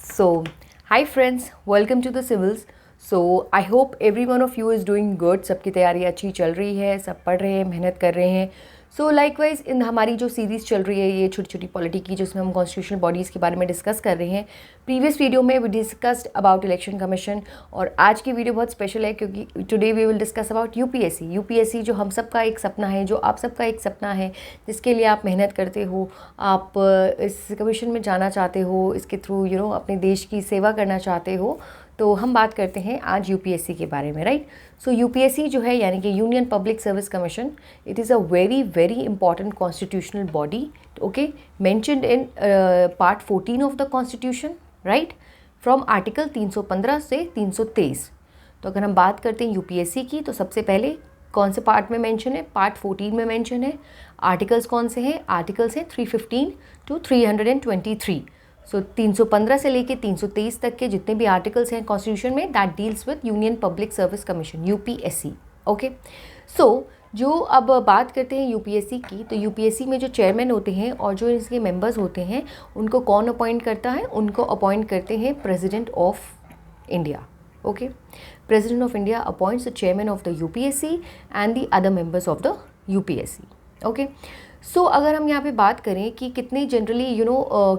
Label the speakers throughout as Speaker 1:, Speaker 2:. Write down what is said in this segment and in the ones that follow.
Speaker 1: So, hi friends, welcome to the civils. So, I hope every one of you is doing good. सबकी तैयारी अच्छी चल रही है, सब पढ़ रहे हैं, मेहनत कर रहे हैं. सो लाइकवाइज इन हमारी जो सीरीज़ चल रही है ये छोटी छोटी पॉलिटी की, जिसमें हम कॉन्स्टिट्यूशनल बॉडीज़ के बारे में डिस्कस कर रहे हैं. प्रीवियस वीडियो में we discussed about election commission, और आज की वीडियो बहुत स्पेशल है क्योंकि today we will discuss about UPSC जो हम सबका एक सपना है, जो आप सबका एक सपना है, जिसके लिए आप मेहनत करते हो, आप इस कमीशन में जाना चाहते हो, इसके थ्रू अपने देश की सेवा करना चाहते हो. तो हम बात करते हैं आज यूपीएससी के बारे में, राइट. सो यूपीएससी जो है यानी कि union public service commission, it is a very very important constitutional body, okay, mentioned in part 14 of the constitution, right, from article 315 से 323. तो अगर हम बात करते हैं यूपीएससी की, तो सबसे पहले कौन से पार्ट में मेंशन है? पार्ट 14 में मेंशन है. आर्टिकल्स कौन से हैं? आर्टिकल्स हैं 315 टू 323. सो 315 से लेके 323 तक के जितने भी आर्टिकल्स हैं कॉन्स्टिट्यूशन में, that deals with union public service commission, UPSC. Okay, so जो अब बात करते हैं यूपीएससी की, तो यूपीएससी में जो चेयरमैन होते हैं और जो इसके मेंबर्स होते हैं, उनको कौन अपॉइंट करता है? उनको अपॉइंट करते हैं president of India. Okay, president of India appoints the chairman of the UPSC and the other members of the UPSC. Okay, so अगर हम यहाँ पे बात करें कि कितने जनरली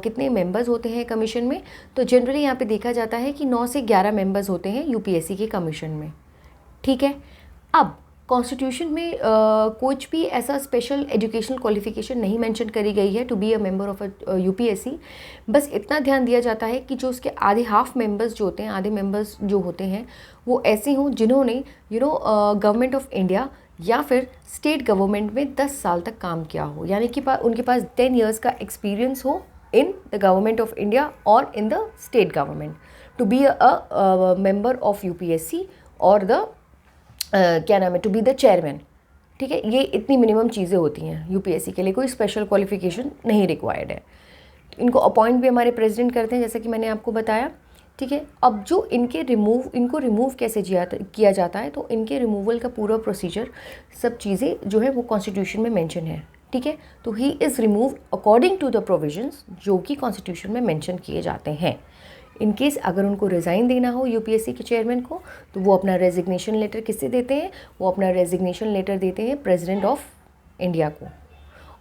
Speaker 1: कितने मेंबर्स होते हैं कमीशन में, तो जनरली यहाँ पे देखा जाता है कि 9 से 11 मेंबर्स होते हैं यूपीएससी के कमीशन में. ठीक है, अब कॉन्स्टिट्यूशन में कुछ भी ऐसा स्पेशल एजुकेशनल क्वालिफिकेशन नहीं मेंशन करी गई है to be a member of a UPSC. बस इतना ध्यान दिया जाता है कि जो उसके आधे हाफ मेंबर्स जो होते हैं, आधे मेंबर्स जो होते हैं, वो ऐसे हों जिन्होंने गवर्नमेंट ऑफ इंडिया या फिर स्टेट गवर्नमेंट में 10 साल तक काम किया हो, यानी कि उनके पास 10 ईयर्स का एक्सपीरियंस हो in the government of India और in the state government to be a member of UPSC और द क्या नाम है, टू बी द चेयरमैन. ठीक है, ये इतनी मिनिमम चीज़ें होती हैं यूपीएससी के लिए, कोई स्पेशल क्वालिफिकेशन नहीं रिक्वायर्ड है. इनको अपॉइंट भी हमारे प्रेसिडेंट करते हैं, जैसे कि मैंने आपको बताया. ठीक है, अब जो इनको रिमूव कैसे किया जाता है, तो इनके रिमूवल का पूरा प्रोसीजर, सब चीज़ें जो है वो कॉन्स्टिट्यूशन में मेंशन है. ठीक है, तो he is remove according to the provisions जो कि कॉन्स्टिट्यूशन में मेंशन किए जाते हैं. इन केस अगर उनको रिज़ाइन देना हो यूपीएससी के चेयरमैन को, तो वो अपना रेजिग्नेशन लेटर किससे देते हैं? वो अपना रेजिग्नेशन लेटर देते हैं प्रेसिडेंट ऑफ इंडिया को.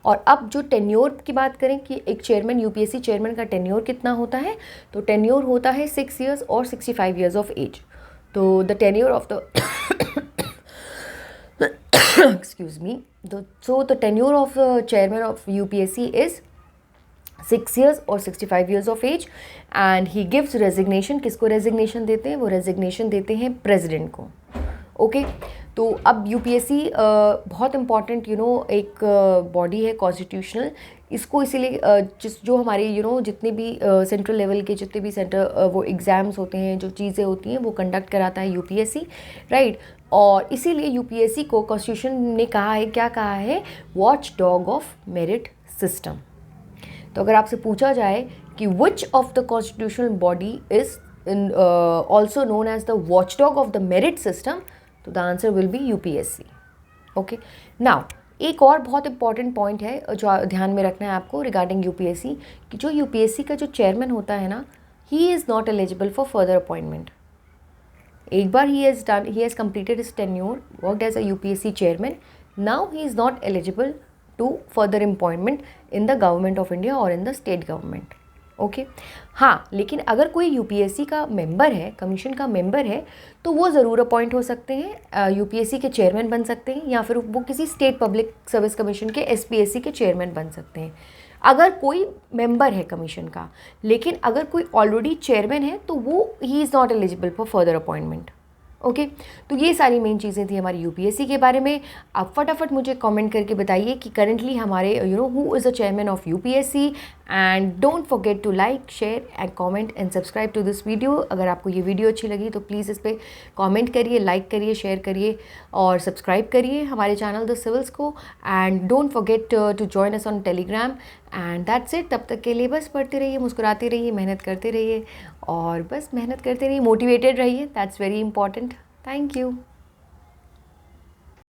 Speaker 1: और अब जो टेन्योर की बात करें कि एक चेयरमैन, यूपीएससी चेयरमैन का टेन्योर कितना होता है, तो टेन्योर होता है 6 ईयर्स और 65 ईयर्स ऑफ एज. तो the tenure of the excuse me, so the tenure of the chairman of UPSC is 6 years और 65 years of age, and he gives resignation. किसको रेजिग्नेशन देते हैं? वो रेजिग्नेशन देते हैं प्रेसिडेंट को. ओके, तो अब यूपीएससी बहुत इम्पॉर्टेंट एक बॉडी है कॉन्स्टिट्यूशनल. इसको इसीलिए जो हमारे जितने भी सेंट्रल लेवल के जितने भी वो एग्ज़ाम्स होते हैं, जो चीज़ें होती हैं, वो कंडक्ट कराता है यूपीएससी, राइट. और इसीलिए यूपीएससी को कॉन्स्टिट्यूशन ने कहा है, क्या कहा है? Watch dog of merit system. तो अगर आपसे पूछा जाए कि which of the constitutional body is also known as the watchdog of the merit system, तो the answer will be UPSC. Okay, now एक और बहुत इंपॉर्टेंट पॉइंट है जो ध्यान में रखना है आपको रिगार्डिंग यूपीएससी, कि जो यूपीएससी का जो चेयरमैन होता है ना, he is not eligible for further appointment. एक बार he has completed his tenure, worked as a UPSC chairman, now he is not eligible to further appointment in the government of India और in the state government. Okay, हाँ, लेकिन अगर कोई UPSC का member है, commission का member है, तो वो ज़रूर अपॉइंट हो सकते हैं, यूपीएससी के चेयरमैन बन सकते हैं, या फिर वो किसी स्टेट पब्लिक सर्विस कमीशन के एसपीएससी के चेयरमैन बन सकते हैं, अगर कोई मेंबर है कमीशन का. लेकिन अगर कोई ऑलरेडी चेयरमैन है, तो वो ही is not eligible for further appointment. Okay, तो ये सारी मेन चीज़ें थी हमारी यूपीएससी के बारे में. आप फटाफट मुझे कमेंट करके बताइए कि करंटली हमारे who is the chairman of UPSC, and don't forget to like, share and comment and subscribe to this video. अगर आपको ये वीडियो अच्छी लगी तो प्लीज़ इस पर कमेंट करिए, लाइक करिए, शेयर करिए और सब्सक्राइब करिए हमारे चैनल द सिविल्स को. And don't forget to join us on Telegram. And that's it. तब तक के लिए बस पढ़ते रहिए, मुस्कुराते रहिए, मेहनत करते रहिए, और बस मेहनत करते रहिए, मोटिवेटेड रहिए. That's very important. Thank you.